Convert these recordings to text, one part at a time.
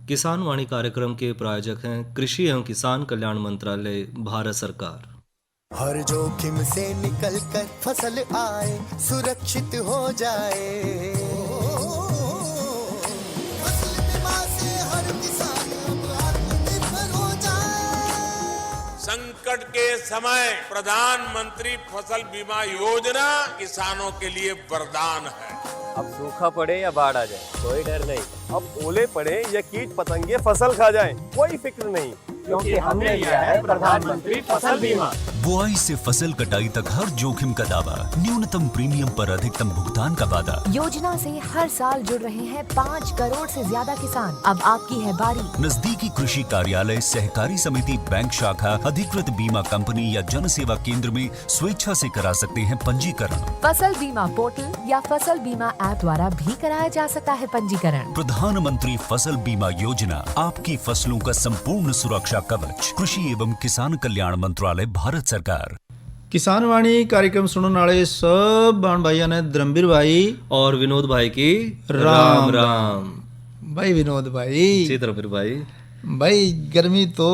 किसान वाणी कार्यक्रम के प्रायोजक हैं कृषि एवं किसान कल्याण मंत्रालय, भारत सरकार। हर जोखिम से निकल कर फसल आए, सुरक्षित हो जाए। फसल बीमा से हर किसान अब आत्मनिर्भर हो जाए। संकट के समय प्रधानमंत्री फसल बीमा योजना किसानों के लिए वरदान है। अब सूखा पड़े या बाढ़ आ जाए कोई डर नहीं, अब ओले पड़े या कीट पतंगे फसल खा जाए कोई फिक्र नहीं, क्योंकि हमने लिया है प्रधानमंत्री फसल बीमा। बुआई से फसल कटाई तक हर जोखिम का दावा, न्यूनतम प्रीमियम पर अधिकतम भुगतान का वादा। योजना से हर साल जुड़ रहे हैं 5 करोड़ से ज्यादा किसान। अब आपकी है बारी। नजदीकी कृषि कार्यालय, सहकारी समिति, बैंक शाखा, अधिकृत बीमा कंपनी या जन सेवा केंद्र में स्वेच्छा से करा सकते हैं पंजीकरण। फसल बीमा पोर्टल या फसल बीमा ऐप द्वारा भी कराया जा सकता है पंजीकरण। प्रधानमंत्री फसल बीमा योजना, आपकी फसलों का संपूर्ण सुरक्षा कवच। कृषि एवं किसान कल्याण मंत्रालय, भारत सरकार। किसान वाणी कार्यक्रम सुनने वाले सब बाण भाइयों ने धर्मवीर भाई और विनोद भाई की राम राम। भाई विनोद भाई जी धर्मवीर भाई। भाई गर्मी तो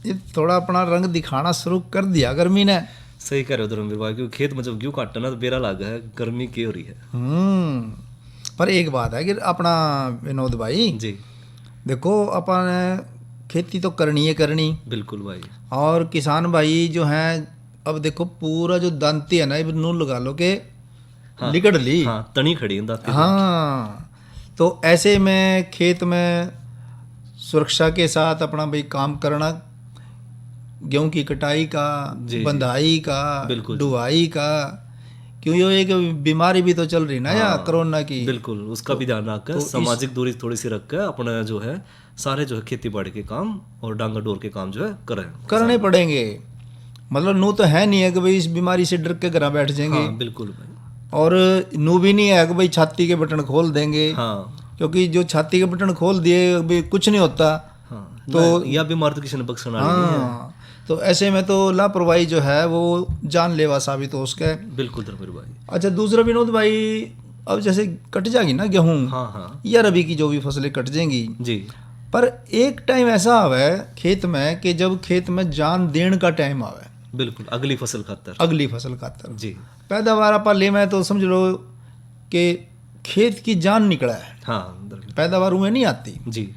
ये थोड़ा अपना रंग दिखाना शुरू कर दिया गर्मी ने। सही कह रहे हो धर्मवीर भाई, क्योंकि खेत में जब गेहूं काटना तो बेरा लगा है, गर्मी की हो रही है। पर एक बात है कि अपना विनोद भाई जी देखो, अपन खेती तो करनी है करनी। बिल्कुल भाई। और किसान भाई जो हैं, अब देखो पूरा जो दांती है ना, ये नूल लगा लो के लिकड़ ली। हाँ, तनी खड़ी है दांती। हाँ, तो ऐसे में खेत में सुरक्षा के साथ अपना भाई काम करना, गेहूं की कटाई का, बंधाई का, डुवाई का, क्यों ये एक बीमारी भी तो चल रही ना या कोरोना की। बिल्कुल, उसका भी ध्यान रखकर सामाजिक दूरी थोड़ी सी रखकर अपना जो है सारे जो है खेती बाड़ी के काम और डांगर डोर के काम जो है करने पड़ेंगे। मतलब नू तो है नहीं है कि भाई इस बीमारी से डर के घर बैठ जाएंगे। हाँ, बिल्कुल भाई। और नू भी नहीं है कि भाई छाती के बटन खोल देंगे। हाँ, क्योंकि जो छाती के बटन खोल दिए भाई कुछ नहीं होता। हाँ, तो या बीमार तो किसी ने बख्शना नहीं है। तो ऐसे में तो लापरवाही जो है वो जानलेवा साबित हो उसके। बिल्कुल धर्मवीर भाई। अच्छा, दूसरा विनोद भाई, अब जैसे कट जाएगी ना गेहूं, या रबी की जो भी फसलें कट जाएंगी जी, पर एक टाइम ऐसा आवे खेत में कि जब खेत में जान देने का टाइम आवे। बिल्कुल, अगली फसल खातर जी। पैदावार आप ले में तो समझ लो कि खेत की जान निकला है। हाँ, पैदावार में नहीं आती जी।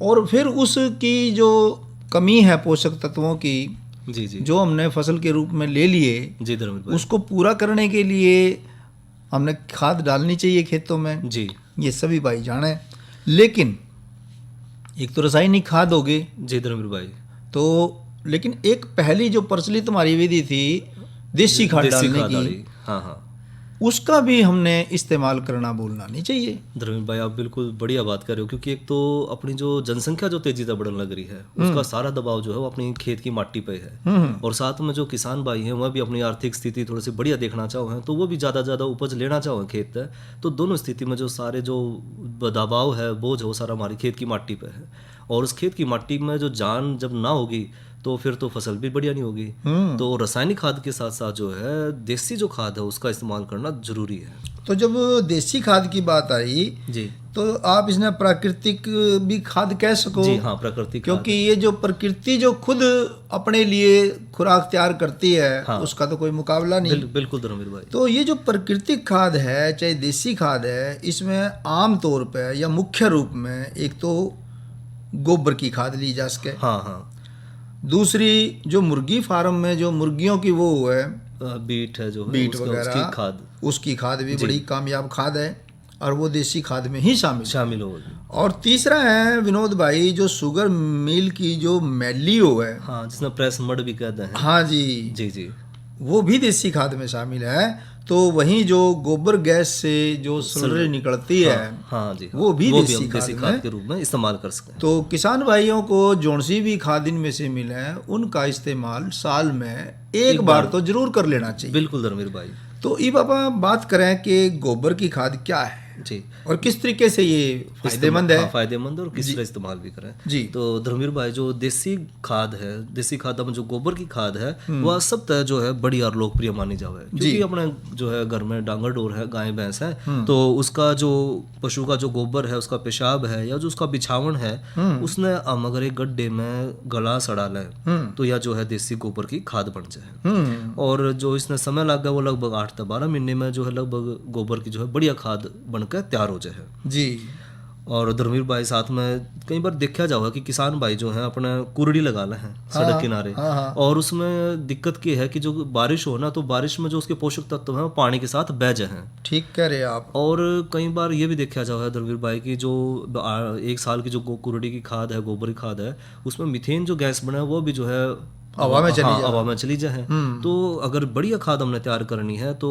और फिर उसकी जो कमी है पोषक तत्वों की, जी जी, जो हमने फसल के रूप में ले लिए जी धर्मवीर भाई, उसको पूरा करने के लिए हमने खाद डालनी चाहिए खेतों में जी। ये सभी भाई जाने। लेकिन एक तो रासायनिक खाद होगी जी धर्मवीर भाई, तो लेकिन एक पहली जो प्रचलित हमारी विधि थी देसी खाद डालने की, हाँ हाँ, उसका भी हमने इस्तेमाल करना भूलना नहीं चाहिए। धर्मवीर भाई आप बिल्कुल बढ़िया बात कर रहे हो, क्योंकि एक तो अपनी जो जनसंख्या जो तेजी से बढ़ने लग रही है उसका सारा दबाव जो है वो अपनी खेत की माटी पे है। और साथ में जो किसान भाई हैं वह भी अपनी आर्थिक स्थिति थोड़ी सी बढ़िया देखना चाहो हैं, तो वो भी ज़्यादा उपज लेना चाहो हैं खेत है, तो दोनों स्थिति में जो सारे जो दबाव है बोझ है वो सारा हमारी खेत की माटी पे है। और उस खेत की माटी में जो जान जब ना होगी तो फिर तो फसल भी बढ़िया नहीं होगी। तो रासायनिक खाद के साथ साथ जो है देसी जो खाद है उसका इस्तेमाल करना जरूरी है। तो जब देसी खाद की बात आई जी, तो आप इसने प्राकृतिक भी खाद कह सको। जी हाँ, प्राकृतिक, क्योंकि ये जो प्रकृति जो खुद अपने लिए खुराक तैयार करती है, हाँ, उसका तो कोई मुकाबला नहीं। बिल्कुल धर्मवीर भाई। तो ये जो प्राकृतिक खाद है चाहे देसी खाद है, इसमें आम तौर पर या मुख्य रूप में एक तो गोबर की खाद ली जा सके। हाँ हाँ। दूसरी जो मुर्गी फार्म में जो मुर्गियों की वो है बीट है, जो बीट वगैरह, उसकी खाद भी बड़ी कामयाब खाद है और वो देसी खाद में ही शामिल हो। और तीसरा है विनोद भाई जो शुगर मिल की जो मैलियो है, हाँ, जिसमें प्रेस मड भी कहते हैं। हाँ जी जी जी, वो भी देसी खाद में शामिल है। तो वहीं जो गोबर गैस से जो सलरे निकलती है, हाँ जी, वो भी देसी खाद के रूप में इस्तेमाल कर सकते हैं। तो किसान भाइयों को जोन सी भी खाद इनमें से मिले उनका इस्तेमाल साल में एक बार तो जरूर कर लेना चाहिए। बिल्कुल धर्मवीर भाई। तो ये बाबा बात करें कि गोबर की खाद क्या है। जी। और किस तरीके से ये फायदेमंद है? हाँ, फायदेमंद और किस तरह इस्तेमाल भी करें जी। तो धर्मवीर भाई जो देसी खाद है, देसी खाद में जो गोबर की खाद है वह सब तरह जो है बड़ी और लोकप्रिय मानी जावे, क्योंकि अपने जो है घर में डांगर डोर है, गाय भैंस है, तो उसका जो पशु का जो गोबर है, उसका पेशाब है या जो उसका बिछावन है, उसने हम अगर एक गड्ढे में गला सड़ा लें तो यह जो है देसी गोबर की खाद बन जाए। और जो इसने समय लगा वो लगभग 8 से 12 महीने में जो है लगभग गोबर की जो है बढ़िया खाद बनकर तैयार हो जाए जी। और धर्मवीर भाई साथ में कई बार देखा जाओगा कि किसान भाई जो है अपने कुरड़ी लगा ले हैं सड़क किनारे, और उसमें दिक्कत की है कि जो बारिश हो ना, तो बारिश में जो उसके पोषक तत्व हैं वो पानी के साथ बह जाए हैं। ठीक कह रहे हैं आप। और कई बार ये भी देखा जाओगा धर्मवीर भाई की जो 1 साल की जो कुरड़ी की खाद है, गोबर की खाद है, उसमें मीथेन जो गैस बना है वो भी जो है हवा में चली जाए। तो अगर बढ़िया खाद हमने तैयार करनी है तो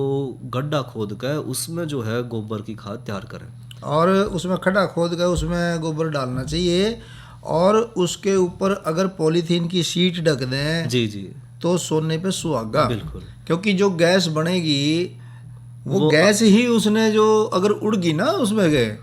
गड्ढा खोद कर उसमें जो है गोबर की खाद तैयार करें, और उसमें खड्डा खोद कर उसमें गोबर डालना चाहिए, और उसके ऊपर अगर पॉलीथीन की शीट ढक दें जी जी तो सोने पे सुहागा। बिल्कुल। क्योंकि जो गैस बनेगी वो गैस ही उसने जो अगर उड़ गई ना उसमें गए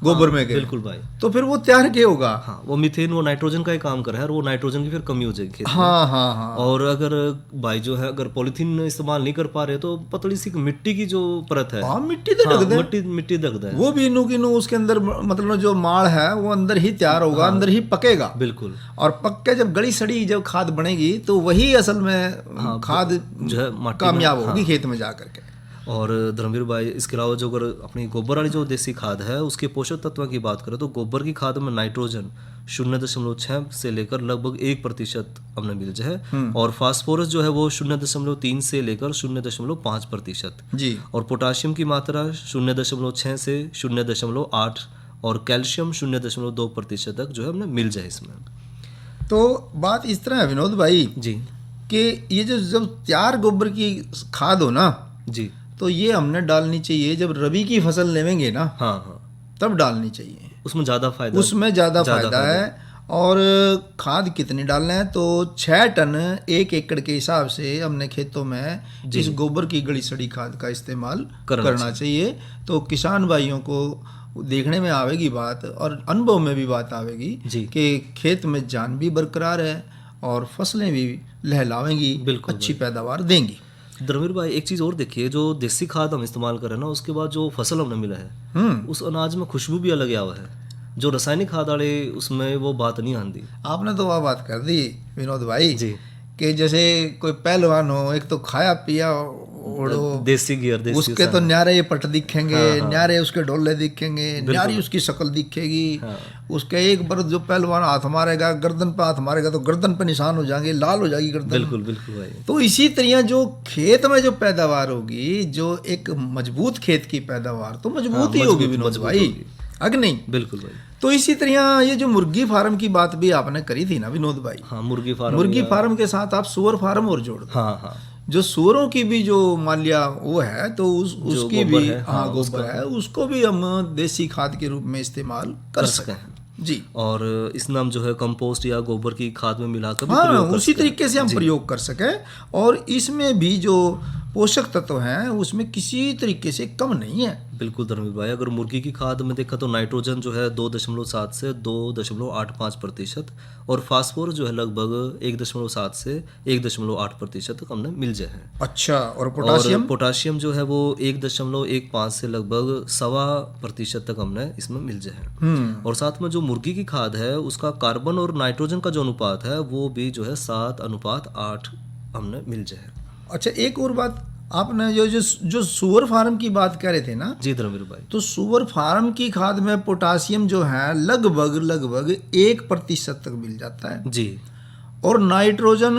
गोबर में गए, बिल्कुल भाई, तो फिर वो तैयार क्या होगा? हाँ, वो मीथेन वो नाइट्रोजन का ही काम कर रहा है, और वो नाइट्रोजन की फिर कमी हो जाएगी खेत में। हाँ। और अगर भाई जो है अगर पॉलीथीन इस्तेमाल नहीं कर पा रहे तो पतली सी मिट्टी की जो परत है, हाँ, मिट्टी तो ढक दे, मिट्टी ढक दे, वो भी इनू किनू उसके अंदर मतलब जो माड़ है वो अंदर ही तैयार होगा, अंदर ही पकेगा। बिल्कुल। और पक के जब गली सड़ी जब खाद बनेगी तो वही असल में खाद जो है माटी कामयाब होगी खेत में जा करके। और धर्मवीर भाई इसके अलावा जो अगर अपनी गोबर वाली जो देसी खाद है उसके पोषक तत्वों की बात करें तो गोबर की खाद में नाइट्रोजन 0.6 से लेकर लगभग 1% हमने मिल जाए, और फास्फोरस जो है वो 0.3 से लेकर 0.5% जी। और पोटाशियम की मात्रा 0.6 से 0.8 और कैल्शियम 0.2% तक जो है हमने मिल जाए इसमें। तो बात इस तरह है विनोद भाई जी कि ये जो जब तैयार गोबर की खाद हो ना जी, तो ये हमने डालनी चाहिए जब रबी की फसल लेवेंगे ना, हाँ, तब डालनी चाहिए, उसमें ज़्यादा फायदा, उसमें ज़्यादा फायदा है। और खाद कितनी डालना है तो 6 टन 1 एकड़ के हिसाब से हमने खेतों में इस गोबर की गली सड़ी खाद का इस्तेमाल करना चाहिए। तो किसान भाइयों को देखने में आवेगी बात और अनुभव में भी बात आवेगी कि खेत में जान भी बरकरार है और फसलें भी लहलावेंगी, अच्छी पैदावार देंगी। धर्मवीर भाई एक चीज़ और देखिए, जो देसी खाद हम इस्तेमाल करें ना उसके बाद जो फसल हमने मिला है उस अनाज में खुशबू भी अलग आवा है, जो रासायनिक खाद वाले उसमें वो बात नहीं आती। आपने तो वह बात कर दी विनोद भाई जी कि जैसे कोई पहलवान हो, एक तो खाया पिया ओढ़ो देसी गियर, उसके तो न्यारे पट दिखेंगे, न्यारे उसके डोले दिखेंगे, न्यारी उसकी शक्ल दिखेगी, उसके एक बार जो पहलवान हाथ मारेगा गर्दन पे हाथ मारेगा तो गर्दन पे निशान हो जाएंगे, लाल हो जाएगी गर्दन। बिल्कुल बिल्कुल भाई। तो इसी तरह जो खेत में जो पैदावार होगी, जो एक मजबूत खेत की पैदावार तो मजबूत ही होगी विनोद भाई, अगर नहीं। बिल्कुल भाई। तो इसी तरह ये जो मुर्गी फार्म की बात भी आपने करी थी ना विनोद भाई, हाँ, मुर्गी फार्म के साथ आप सुअर फार्म और जोड़ दो। हाँ, जो सुअरों की भी जो मान लिया वो है तो उसकी भी गोबर है, उसको भी हम देसी खाद के रूप में इस्तेमाल कर सकते हैं जी। और इसमें हम जो है कंपोस्ट या गोबर की खाद में मिलाकर उसी तरीके से हम प्रयोग कर सकें, और इसमें भी जो पोषक तत्व हैं उसमें किसी तरीके से कम नहीं है। बिल्कुल धर्मवीर भाई, अगर मुर्गी की खाद में देखा तो नाइट्रोजन जो है 2.7 से 2.85% और फास्फोरस जो है लगभग 1.7 से 1.8% तक हमने मिल जाए। अच्छा, और पोटाशियम जो है वो 1.15 से लगभग 1.25% तक हमने इसमें मिल जाए। और साथ में जो मुर्गी की खाद है उसका कार्बन और नाइट्रोजन का जो अनुपात है वो भी जो है 7:8 हमने मिल जाए। अच्छा, एक और बात, आपने जो सुअर फार्म की बात कर रहे थे ना जी धर्मवीर भाई, तो सुअर फार्म की खाद में पोटाशियम जो है लगभग 1% तक मिल जाता है जी, और नाइट्रोजन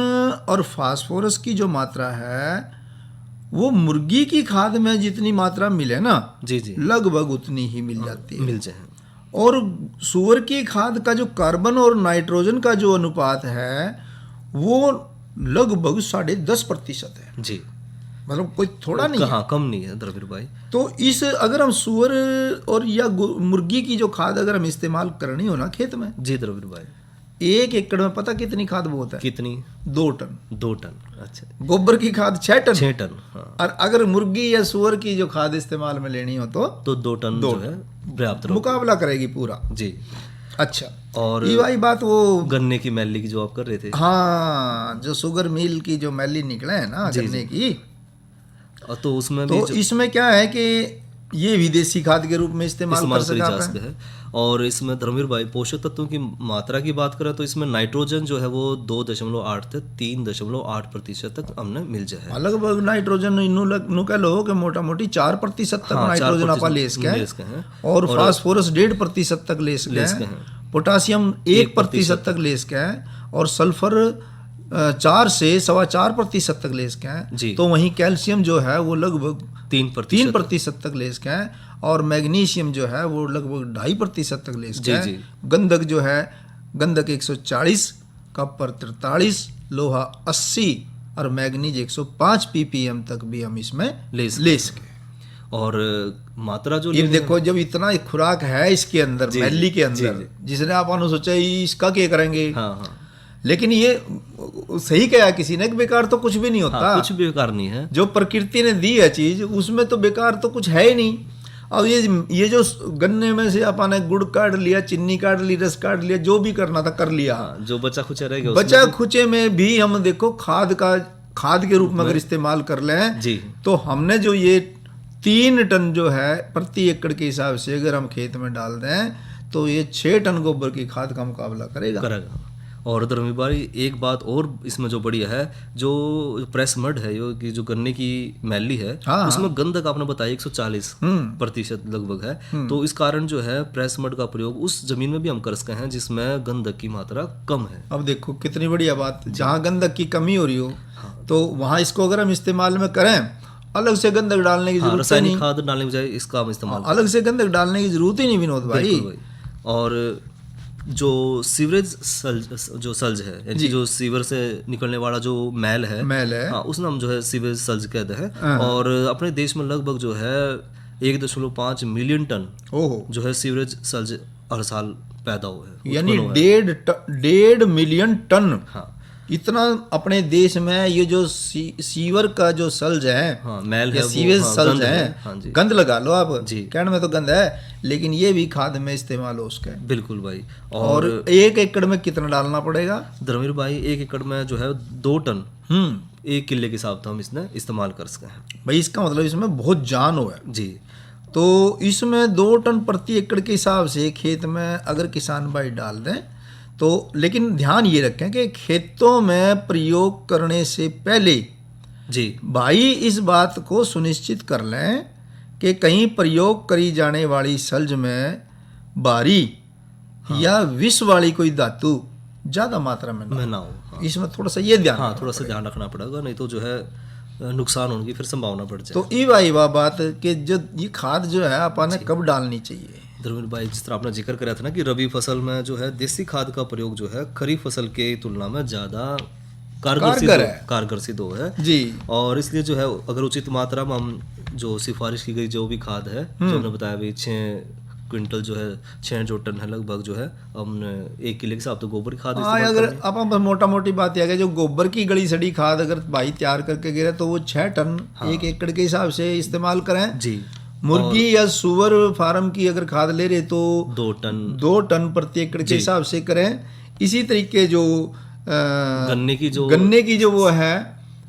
और फास्फोरस की जो मात्रा है वो मुर्गी की खाद में जितनी मात्रा मिले ना जी लगभग उतनी ही मिल जाती है, मिल जाए। और सुअर की खाद का जो कार्बन और नाइट्रोजन का जो अनुपात है वो लगभग 10.5% है जी, मतलब कोई थोड़ा नहीं है, कम नहीं है धर्मवीर भाई। तो इस अगर हम सुअर और या मुर्गी की जो खाद अगर हम इस्तेमाल करनी हो ना खेत में जी धर्मवीर भाई, 1 एकड़ में पता कितनी खाद बहुत है? कितनी? 2 टन। 2 टन, अच्छा, गोबर की खाद 6 टन। 6 टन, हाँ। और अगर मुर्गी या सुअर की जो खाद इस्तेमाल में लेनी हो तो 2 टन जो है पर्याप्त रहेगा। मुकाबला करेगी पूरा। जी। अच्छा, और ये वाली बात वो गन्ने की मैली की जो आप कर रहे थे, हाँ, जो शुगर मिल की जो मैली निकले है ना गन्ने की, तो उसमें तो भी इसमें क्या है कि ये विदेशी खाद के रूप में इस्तेमाल कर करी सका जा आपने। सकते हैं। और इसमें धर्मवीर भाई पोषक तत्वों की मात्रा की बात करें तो इसमें नाइट्रोजन जो है वो 2.8 से 3.8% तक हमने मिल जाए। लगभग नाइट्रोजन इनू कह लो कि मोटा मोटी 4% तक हाँ, नाइट्रोजन 4% आपा ले सके ले सके हैं। और फास्फोरस 1.5% तक ले सके सके हैं, हैं। पोटासियम 1% तक ले सके हैं, और सल्फर 4 से 4.25% तक ले सके हैं। जी। तो वहीं कैल्शियम जो है वो लगभग 3% तक ले सके हैं, और मैग्नीशियम जो है वो लगभग 2.5% तक ले सके जी, हैं। जी। गंधक जो है, गंधक 140, कॉपर 43, लोहा 80 और मैग्नीज 105 ppm तक भी हम इसमें ले सके। और मात्रा जो ये लेनी देखो, जब इतना खुराक है इसके अंदर, जी, मैली के जी, अंदर, जी। जिसने आपने सोचा इसका क्या करेंगे, है। हाँ, हाँ, लेकिन ये सही कहा किसी ने कि बेकार तो कुछ भी नहीं होता। हाँ, कुछ भी बेकार नहीं है। जो प्रकृति ने दी है चीज, उसमें तो बेकार तो कुछ है ही नहीं। अब ये जो गन्ने में से अपन ने गुड़ काट लिया, चीनी काट ली, रस काट लिया, जो भी करना था कर लिया। हाँ, जो बचा खुचा रहेगा बचा खुचे में भी हम देखो खाद के रूप में अगर इस्तेमाल कर लें जी। तो हमने जो ये 3 टन जो है प्रति एकड़ के हिसाब से अगर हम खेत में डाल दें तो ये 6 टन गोबर की खाद का मुकाबला करेगा। और धर्मवीर भाई एक बात और इसमें जो बढ़िया है, जो प्रेस मड है जो गन्ने की मैली है, हाँ, उसमें गंधक आपने बताया 140% लगभग है। तो इस कारण जो है प्रेस मड का प्रयोग उस जमीन में भी हम कर सकते हैं जिसमें गंधक की मात्रा कम है। अब देखो कितनी बढ़िया बात, जहाँ गंधक की कमी हो रही हो तो वहाँ इसको अगर हम इस्तेमाल में करें, अलग से गंधक डालने की जरूरत ही रासायनिक नहीं। खाद डालने के बजाय इसका हम इस्तेमाल अलग से गंधक डालने की जरूरत ही नहीं विनोद भाई। बिल्कुल भाई। और जो सीवरेज सल्ज है, यानी जो सीवर से निकलने वाला जो मैल है, हाँ, उसमें हम जो है सीवरेज सल्ज कहते हैं। और अपने देश में लगभग जो है 1.5 मिलियन टन जो है सीवरेज सल्ज हर साल पैदा हुआ है, यानी 1.5 मिलियन टन। हाँ, इतना अपने देश में ये जो सीवर का जो सल्ज है, हाँ, मैल या है, सीवेज हाँ, सल्ज गंध है, हाँ जी। गंध लगा लो आप जी। कहने में तो गंध है, लेकिन ये भी खाद में इस्तेमाल हो उसका। बिल्कुल भाई। और 1 एकड़ में कितना डालना पड़ेगा धर्मवीर भाई? 1 एकड़ में जो है 2 टन 1 किले के हिसाब से हम इसने इस्तेमाल कर सकते हैं भाई। इसका मतलब इसमें बहुत जान हो है जी। तो इसमें 2 टन प्रति एकड़ के हिसाब से खेत में अगर किसान भाई डाल दें तो, लेकिन ध्यान ये रखें कि खेतों में प्रयोग करने से पहले जी भाई इस बात को सुनिश्चित कर लें कि कहीं प्रयोग करी जाने वाली सल्ज में बारी या विष वाली कोई धातु ज्यादा मात्रा में ना हो। हाँ, इसमें थोड़ा सा ये ध्यान हाँ, थोड़ा सा ध्यान रखना पड़ेगा, नहीं तो जो है नुकसान होने की फिर संभावना बढ़ जाए। तो ई वाह बात कि जो ये खाद जो है अपन ने कब डालनी चाहिए। धर्मवीर भाई, जिस तरह आपने जिक्र कराया था ना कि रबी फसल में जो है देसी खाद का प्रयोग जो है खरीफ फसल के तुलना में ज्यादा कारगर सिद्ध हो है जी। और इसलिए जो है अगर उचित मात्रा में हम जो सिफारिश की गई जो भी खाद है, जो हमने बताया भाई 6 क्विंटल जो है 6 जो टन है लगभग जो है हमने 1 किले के हिसाब तो गोबर की खाद अगर आप मोटा मोटी बात यह है जो गोबर की गली सड़ी खाद अगर भाई तैयार करके गिरे तो वो 6 टन 1 एकड़ के हिसाब से इस्तेमाल करें जी। मुर्गी या सुअर फार्म की अगर खाद ले रहे तो 2 टन प्रति एकड़ के हिसाब से करें। इसी तरीके जो गन्ने की जो वो है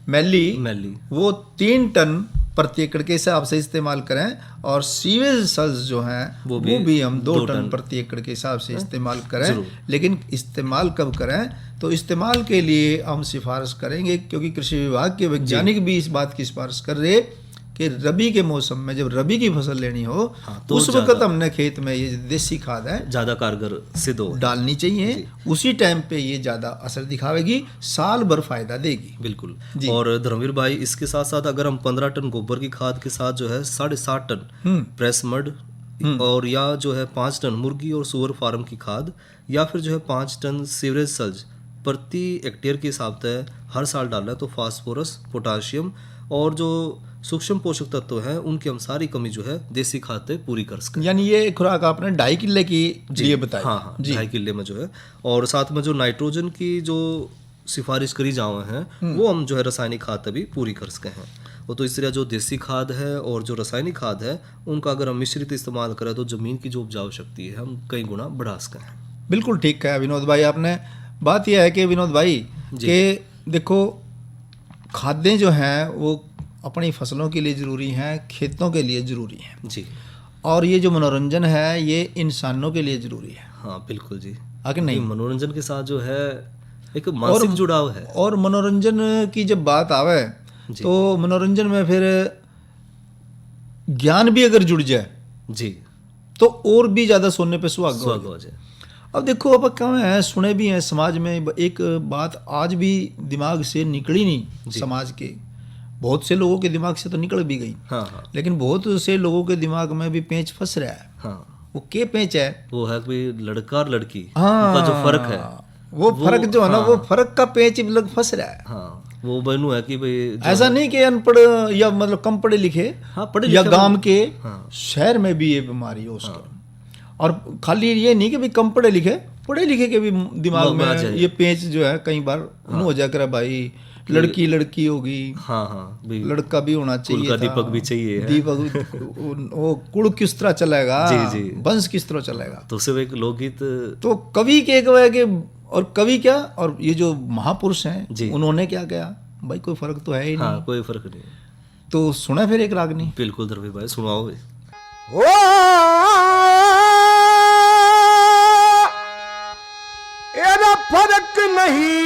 मैली वो 3 टन प्रति एकड़ के हिसाब से इस्तेमाल करें। और सीवेज सल्ज जो हैं वो भी हम 2 टन प्रति एकड़ के हिसाब से इस्तेमाल करें। लेकिन इस्तेमाल कब करें तो इस्तेमाल के लिए हम सिफारिश करेंगे, क्योंकि कृषि विभाग के वैज्ञानिक भी इस बात की सिफारिश कर रहे कि रबी के मौसम में जब रबी की फसल लेनी हो तो उस वक्त हमने खेत में ये देसी खाद है ज्यादा कारगर सिद्ध हो डालनी चाहिए। उसी टाइम पे ये ज्यादा असर दिखावेगी, साल भर फायदा देगी। बिल्कुल। और धर्मवीर भाई, इसके साथ साथ अगर हम 15 टन गोबर की खाद के साथ जो है 7.5 टन प्रेस मड और या जो है 5 टन मुर्गी और सुअर फार्म की खाद या फिर जो है 5 टन सीवरेज सल्ज प्रति हेक्टेयर के हिसाब से हर साल डालना है तो फास्फोरस, पोटाशियम और जो सूक्ष्म पोषक तत्व हैं उनकी हम सारी कमी जो है देसी खाद से पूरी कर सकते हैं। यानी ये खुराक आपने 2.5 किले की लिए बताई। हाँ, 2.5 किले में जो है। और साथ में जो नाइट्रोजन की जो सिफारिश करी जावे हैं वो हम जो है रासायनिक खाद तभी पूरी कर सके हैं। वो तो इस तरह जो देसी खाद है और जो रासायनिक खाद है उनका अगर हम मिश्रित इस्तेमाल करें तो ज़मीन की जो उपजाऊ शक्ति है हम कई गुना बढ़ा सकें हैं। बिल्कुल ठीक कहा विनोद भाई आपने। बात यह है कि विनोद भाई कि देखो खादें जो हैं वो अपनी फसलों के लिए ज़रूरी हैं, खेतों के लिए ज़रूरी हैं जी, और ये जो मनोरंजन है ये इंसानों के लिए ज़रूरी है। हाँ बिल्कुल जी। आगे नहीं, मनोरंजन के साथ जो है एक मानसिक जुड़ाव है। और मनोरंजन की जब बात आवे तो मनोरंजन में फिर ज्ञान भी अगर जुड़ जाए जी तो और भी ज़्यादा सुनने पे सुहागा हो जाए। अब देखो अब क्या है, सुने भी हैं समाज में एक बात आज भी दिमाग से निकली नहीं, समाज के बहुत से लोगों के दिमाग से तो निकल भी गई, हाँ हाँ, लेकिन बहुत से लोगों के दिमाग में भी पेंच फंस रहा है। हाँ, वो क्या पेंच है? वो है कि लड़का और लड़की हाँ, उनका जो फर्क है वो फर्क जो है ना, वो फर्क का पेंच लग फंस रहा है। हाँ, वो बनू है कि भाई ऐसा नहीं कि अनपढ़ या मतलब कम पढ़े लिखे, हाँ, पढ़े या लिखे गांव के हाँ, शहर में भी ये बीमारी है उसके। और खाली ये नहीं कि भाई कम पढ़े लिखे के भी दिमाग में ये पेंच जो है कई बार हो जाकर भाई लड़की लड़की होगी, हाँ हाँ, लड़का भी होना चाहिए का दीपक भी चाहिए, दीपक वो कुल किस तरह चलेगा, जी, वंश किस तरह चलेगा। तो सिर्फ एक लोकगीत तो कवि के के और कवि क्या और ये जो महापुरुष हैं उन्होंने क्या किया भाई, कोई फर्क तो है ही नहीं। हाँ, कोई फर्क नहीं। तो सुना फिर एक रागनी। बिल्कुल धर्मी भाई सुनाओ। फर्क नहीं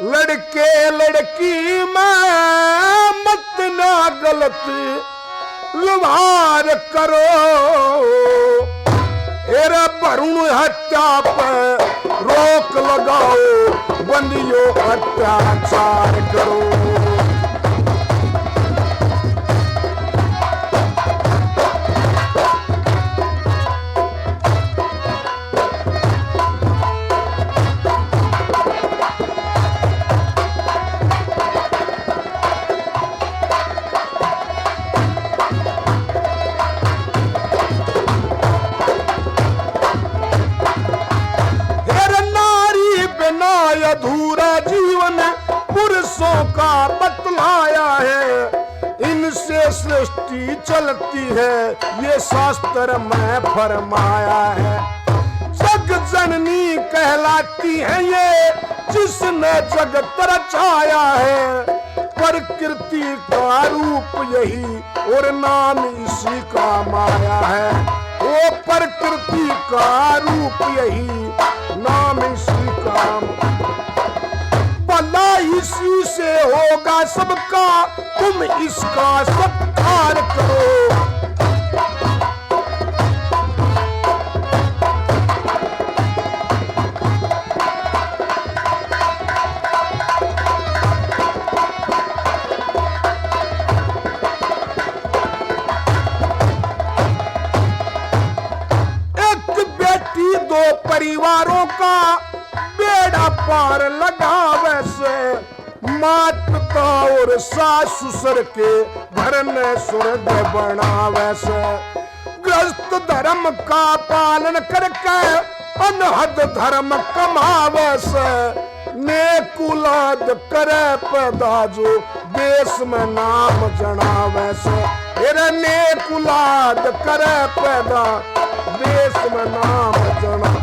लड़के लड़की में मत ना गलत व्यवहार करो, एरा भरूण हत्या पर रोक लगाओ, बंदियों अत्याचार करो। अधूरा जीवन पुरुषों का बतलाया है, इनसे सृष्टि चलती है ये शास्त्र में फरमाया है। जग जननी कहलाती है ये जिसने जगत रचाया है, प्रकृति का रूप यही और नाम इसी का माया है। वो प्रकृति का रूप यही नाम इसी का, भला इसी से होगा सबका, तुम इसका सत्कार करो। एक बेटी दो परिवारों का बेड़ा पार लगा वैसे, मात पिता और सास ससुर के घर ने स्वर्ग बना वैसे। ग्रस्त धर्म का पालन करके अनहद धर्म कमा वैसे, नेक औलाद करे पैदा जो देश में नाम जना वैसे। नेक औलाद करे पैदा देश में नाम जना।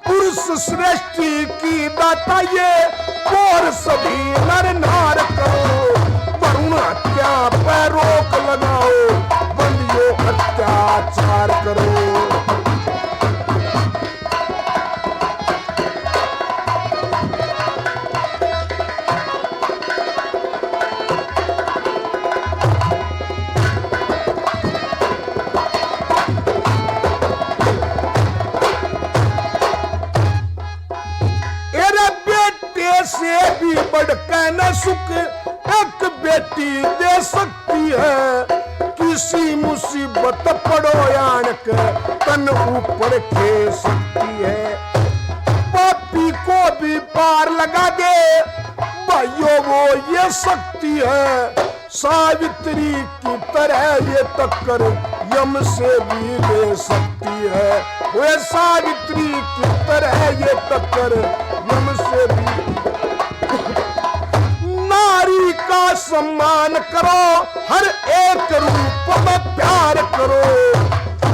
पुरुष सृष्टि की दाता ये और सभी नर नार करो, भ्रूण हत्या पर रोक लगाओ, बंदियों अत्याचार करो। से भी बढ़कर न सुख एक बेटी दे सकती है, किसी मुसीबत पड़ो यान के तन ऊपर खे सकती है। पापी को भी पार लगा दे भाइयों वो ये शक्ति है, सावित्री की तरह ये टक्कर यम से भी ले सकती है। वे सावित्री की तरह ये टक्कर यम से भी। नारी का सम्मान करो, हर एक रूप में प्यार करो,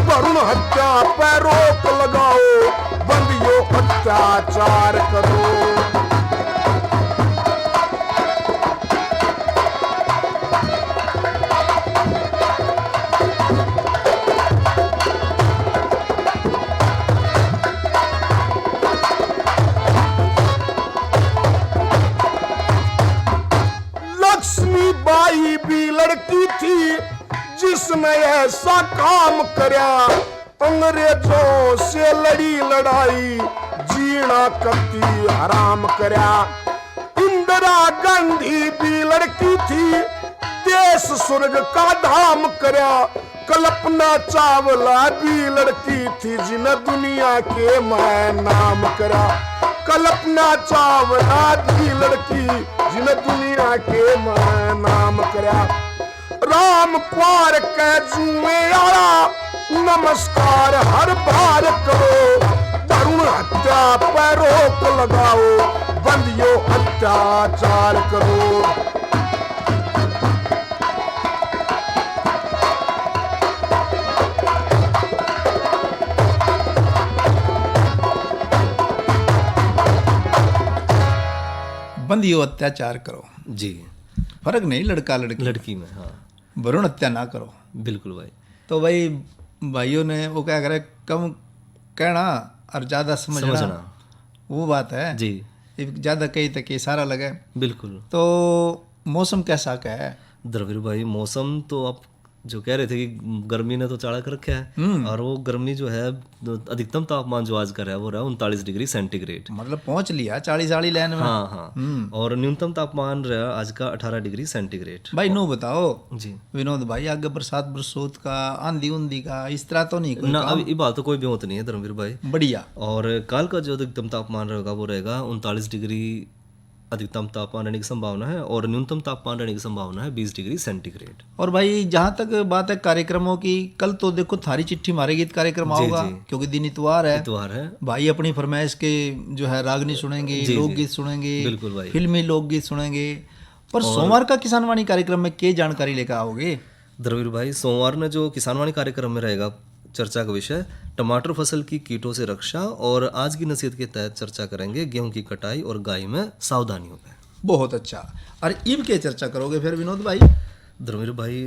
वरुण हत्या पे रोक लगाओ, बंदियों अत्याचार करो। लक्ष्मीबाई भी लड़की थी जिसने ऐसा काम करया, अंग्रेजों से लड़ी लड़ाई, जीना कत्ती हराम करया। इंदिरा गांधी भी लड़की थी, देश स्वर्ग का धाम करया। कल्पना चावला भी लड़की थी जिन्हें दुनिया के मैं नाम करा। कल्पना चावला भी लड़की जिन्हें दुनिया के मैं नाम करा। राम कुआर के जुए आया, नमस्कार हर बार करो, भ्रूण हत्या पर रोक लगाओ, बंदियों अत्याचार करो। बंदियों अत्याचार करो, जी फर्क नहीं लड़का लड़की, लड़की में, हाँ भ्रूण हत्या ना करो। बिल्कुल भाई। तो भाई भाइयों ने वो क्या करे, कम कहना और ज्यादा समझना, वो बात है जी। ज्यादा कही तक ये सारा लगे। बिल्कुल। तो मौसम कैसा क्या है द्रविड़ भाई? मौसम तो आप जो कह रहे थे कि गर्मी ने तो चाड़ा कर रखा है, और वो गर्मी जो है, अधिकतम तापमान जो आज का है वो रहा 39 डिग्री सेंटीग्रेड, मतलब पहुंच लिया 40 वाली लाइन में। हाँ हाँ। और न्यूनतम तापमान रहा आज का 18 डिग्री सेंटीग्रेड। भाई नो बताओ जी विनोद भाई, आगे बरसात बरसोत का, आंधी उंधी का इस तरह तो नहीं कोई ना, काम? अब ये बात तो कोई भी होत नहीं है धर्मवीर भाई। बढ़िया। और कल का जो अधिकतम तापमान रहेगा वो रहेगा 39 डिग्री अधिकतम तापमान रहने की संभावना है, और न्यूनतम तापमान रहने की संभावना है 20 डिग्री सेंटीग्रेड। और भाई जहाँ तक बात है कार्यक्रमों की, कल तो देखो थारी चिट्ठी मारे गीत कार्यक्रम होगा, क्योंकि दिन इतवार है। इतवार है भाई अपनी फरमाइश के जो है रागनी सुनेंगे, लोकगीत सुनेंगे, बिल्कुल भाई, फिल्मी लोकगीत सुनेंगे। पर सोमवार का किसान वाणी कार्यक्रम में क्या जानकारी लेकर आओगे द्रविड़ भाई? सोमवार में जो किसान वाणी कार्यक्रम में रहेगा चर्चा का विषय टमाटर फसल की कीटों से रक्षा, और आज की नसीहत के तहत चर्चा करेंगे गेहूं की कटाई और गाय में सावधानियों पे। बहुत अच्छा। और इब के चर्चा करोगे फिर विनोद भाई? धर्मवीर भाई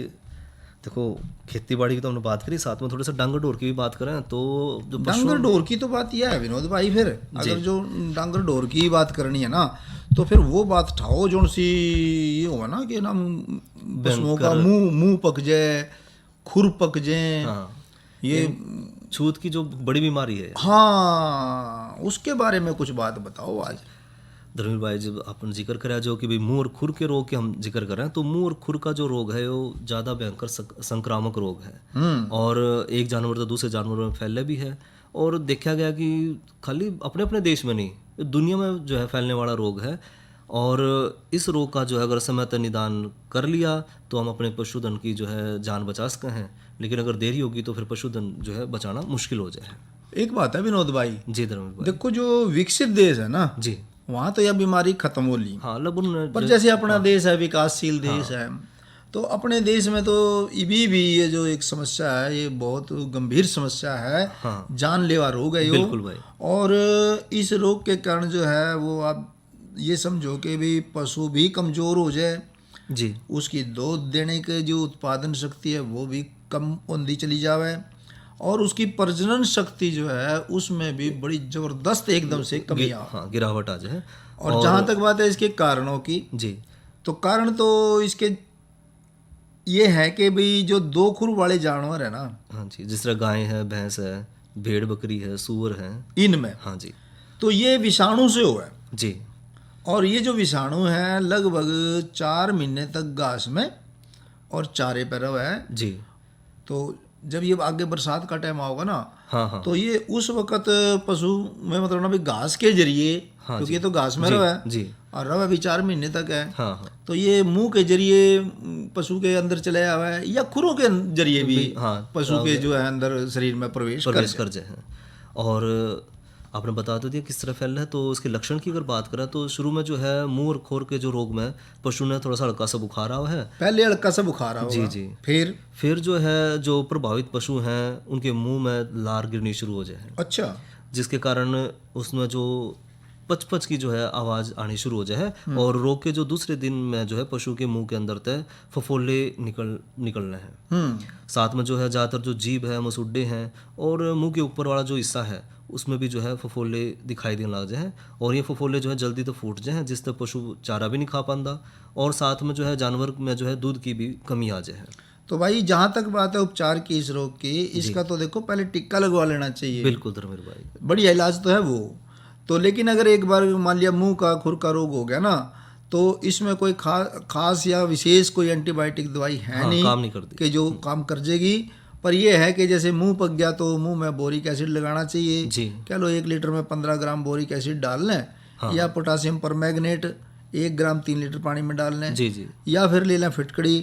देखो, खेती बाड़ी की तो हमने बात करी, साथ में थोड़ा सा डांगर डोर की भी बात करें तो जो डांगर डोर की तो बात यह है विनोद भाई, फिर अगर जो डांगर डोर की बात करनी है ना, तो फिर वो बात ठाओ जो सी ये होगा ना कि ना पशुओं का मुंह पक जाए, खुर पक जाए, ये छूत की जो बड़ी बीमारी है, हाँ उसके बारे में कुछ बात बताओ आज। धर्मवीर भाई जब अपन जिक्र करा जो कि भाई मुंह और खुर के रोग के हम जिक्र कर रहे हैं, तो मुंह और खुर का जो रोग है वो ज़्यादा भयंकर संक्रामक रोग है, और एक जानवर तो दूसरे जानवरों में फैले भी है। और देखा गया कि खाली अपने अपने देश में नहीं, दुनिया में जो है फैलने वाला रोग है। और इस रोग का जो है अगर समय पर निदान कर लिया तो हम अपने पशुधन की जो है जान बचा सकते हैं, लेकिन अगर देरी होगी तो फिर पशुधन जो है बचाना मुश्किल हो जाए। एक बात है विनोद भाई, जी धर्मवीर भाई, देखो जो विकसित देश है ना जी, वहाँ तो यह बीमारी खत्म हो ली, हाँ लगभग। पर जैसे अपना देश है विकासशील देश है, तो अपने देश में तो भी ये जो एक समस्या है ये बहुत गंभीर समस्या है, जानलेवा रोग है ये। बिल्कुल भाई। और इस रोग के कारण जो है वो आप ये समझो कि भी पशु भी कमजोर हो जाए जी, उसकी दूध देने के जो उत्पादन शक्ति है वो भी कम होती चली जावे, और उसकी प्रजनन शक्ति जो है उसमें भी बड़ी जबरदस्त एकदम से कमी गिरावट आ जाए। और जहाँ तक बात है इसके कारणों की जी, तो कारण तो इसके ये है कि भाई जो दो खुर वाले जानवर है ना, हाँ जी, जिस तरह गाय है, भैंस है, भेड़ बकरी है, सूअर है, इनमें हाँ जी, तो ये विषाणु से हुआ है जी। और ये जो विषाणु है लगभग 4 महीने तक घास में और चारे पर रहा है जी। तो जब ये आगे बरसात का टाइम आओगा ना, हाँ, तो ये उस वक्त पशु में मतलब ना भी घास के जरिए, क्योंकि ये तो घास में रहा है, और रवा भी 4 महीने तक है। हाँ हाँ तो ये मुंह के जरिए पशु के अंदर चले आवा है या खुरों के जरिए भी हाँ, पशु के जो है अंदर शरीर में प्रवेश कर जाए हैं। और आपने बता तो दिया किस तरह फैल रहा है। तो उसके लक्षण की अगर बात करें तो शुरू में जो है मुंह और खोर के जो रोग में पशु ने थोड़ा सा हल्का सा बुखार आया है। पहले हल्का सा बुखार आया जी जी। फिर जो है जो प्रभावित पशु हैं उनके मुंह में लार गिरनी शुरू हो जाए, अच्छा, जिसके कारण उसमें जो पच की जो है आवाज़ आनी शुरू हो जाए। और रोग के जो दूसरे दिन में जो है पशु के मुंह के अंदर तय फफोले निकलने हैं। साथ में जो है ज़्यादातर जो जीभ है, मसूड़े हैं और मुंह के ऊपर वाला जो हिस्सा है उसमें भी जो है फफोले दिखाई देने लग जाए। और ये फफोले जो है जल्दी तो फूट जाए जिससे पशु चारा भी नहीं खा पाता और साथ में जो है जानवर में जो है दूध की भी कमी आ जाए। तो भाई जहाँ तक बात है उपचार की इस रोग की, इसका तो देखो पहले टिक्का लगवा लेना चाहिए। बिल्कुल धर्मेर भाई, बढ़िया इलाज तो है वो। तो लेकिन अगर एक बार मान लिया मुंह का खुर का रोग हो गया ना, तो इसमें कोई खास या विशेष कोई एंटीबायोटिक दवाई है नहीं, काम नहीं करती कि जो काम कर जाएगी। पर यह है कि जैसे मुंह पक गया तो मुंह में बोरिक एसिड लगाना चाहिए जी। कह लो 1 लीटर में 15 ग्राम बोरिक एसिड डाल लें, या पोटासियम परमैंगनेट 1 ग्राम 3 लीटर पानी में डाल लें, जी जी। या फिर ले लें फिटकड़ी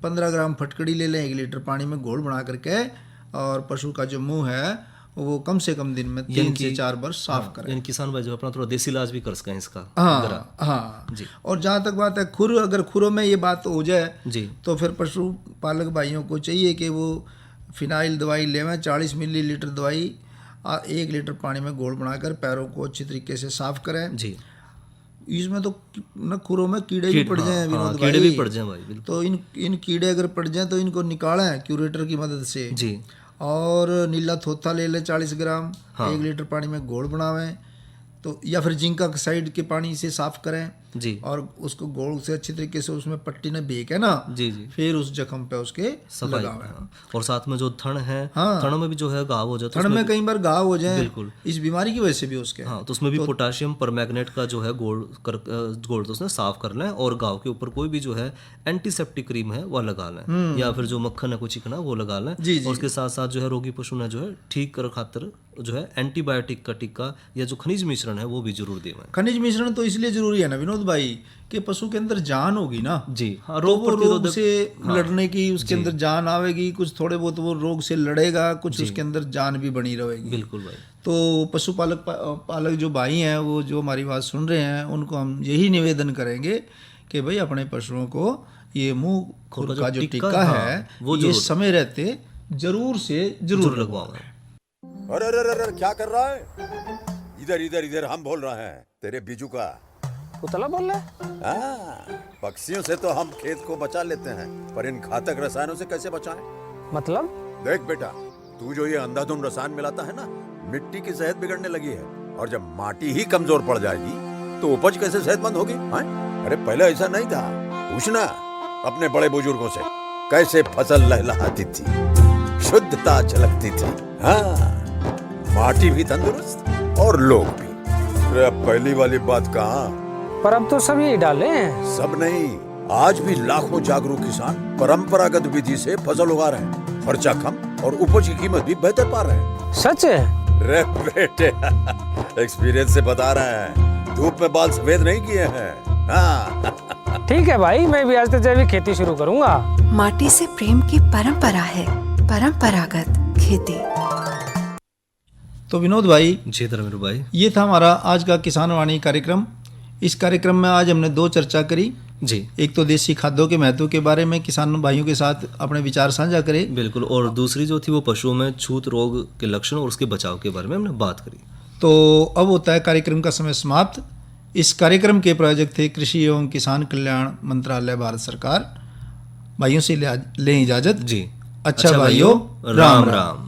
15 ग्राम फटकड़ी ले लें 1 लीटर पानी में घोल बना करके, और पशु का जो मुंह है वो कम से कम दिन में 3 से 4 बार साफ करें। यानी किसान भाई जो अपना थोड़ा देसी इलाज भी कर सकें इसका। हाँ जी। और जहाँ तक बात है खुर, अगर खुरों में ये बात हो जाए जी तो फिर पशु पालक भाइयों को चाहिए कि वो फिनाइल दवाई लेवें, 40 मिलीलीटर दवाई 1 लीटर पानी में घोल बनाकर पैरों को अच्छी तरीके से साफ करें जी। इसमें तो न खुरों में कीड़े भी पड़ जाएं विनोद भाई, कीड़े भी पड़ जाएं भाई, बिल्कुल। तो इन कीड़े अगर पड़ जाएं तो इनको निकालें क्यूरेटर की मदद से जी। और नीला थोथा ले लें 40 ग्राम 1 लीटर पानी में घोल बनावें, तो या फिर जिंक ऑक्साइड के पानी से साफ करें जी। और उसको घोल से अच्छी तरीके से उसमें पट्टी ने बेक है ना जी जी, फिर उस जख्म पे उसके सफाई। लगावें। और साथ में जो थड़ है, हाँ। थड़ में भी जो है घाव हो जाता है, थड़ में कई बार घाव हो जाए बिल्कुल इस बीमारी की वजह से भी उसके। हाँ, तो उसमें भी पोटाशियम परमैंगनेट का जो है गोल तो उसने साफ कर लें और घाव के ऊपर कोई भी जो है एंटीसेप्टिक क्रीम है वो लगा लें, या फिर जो मक्खन है कुछ चिकना वो लगा लें। जी, जी। और उसके साथ साथ जो है रोगी पशु ने जो है ठीक कर खातिर जो है एंटीबायोटिक का टिक्का या जो खनिज मिश्रण है वो भी जरूर देवें। खनिज मिश्रण तो इसलिए जरूरी है ना विनोद भाई कि पशु के अंदर जान होगी ना जी। हाँ, तो वो रोग से लड़ने की उसके अंदर जान आवेगी, कुछ थोड़े बहुत वो रोग से लड़ेगा, कुछ उसके अंदर जान भी बनी रहेगी। बिल्कुल भाई। तो पालक जो भाई हैं वो जो हमारी बात सुन रहे हैं उनको हम यही निवेदन करेंगे कि भाई अपने पशुओं को ये मुंह खुर का जो टिक्का है वो ये समय रहते जरूर लगवाएं। अरे अरे अरे क्या कर रहा है? इधर इधर इधर हम बोल रहे हैं तेरे बीजू का। पुतला बोल रहा है? हाँ, पक्षियों से तो हम खेत को बचा लेते हैं, पर इन घातक रसायनों से कैसे बचाएं? मतलब? देख बेटा, तू जो ये अंधाधुंध रसायन मिलाता है ना, मिट्टी की सेहत बिगड़ने लगी है। और जब माटी ही कमजोर पड़ जाएगी तो उपज कैसे सेहतमंद होगी? अरे पहले ऐसा नहीं था। पूछना अपने बड़े बुजुर्गों से, कैसे फसल लहलहाती थी, शुद्धता झलकती थी। हाँ, माटी भी तंदुरुस्त और लोग भी। अरे अब पहली वाली बात कहाँ? पर अब तो सब यही डाले हैं। सब नहीं, आज भी लाखों जागरूक किसान परंपरागत विधि से फसल उगा रहे हैं। खर्चा कम और उपज की कीमत भी बेहतर पा रहे हैं। सच है? रे बेटे, एक्सपीरियंस से बता रहे हैं, धूप में बाल सफेद नहीं किए हैं। हाँ। ठीक है भाई, मैं भी आज से जैविक खेती शुरू करूंगा। माटी से प्रेम की परंपरा है परंपरागत खेती। तो विनोद भाई जी धर्मेंद्र भाई, ये था हमारा आज का किसान वाणी कार्यक्रम। इस कार्यक्रम में आज हमने 2 चर्चा करी जी। एक तो देसी खाद्यों के महत्व के बारे में किसान भाइयों के साथ अपने विचार साझा करे, बिल्कुल। और दूसरी जो थी वो पशुओं में छूत रोग के लक्षण और उसके बचाव के बारे में हमने बात करी। तो अब होता है कार्यक्रम का समय समाप्त। इस कार्यक्रम के प्रायोजक थे कृषि एवं किसान कल्याण मंत्रालय, भारत सरकार। भाइयों से लें इजाजत। जी। अच्छा भाइयों, राम राम।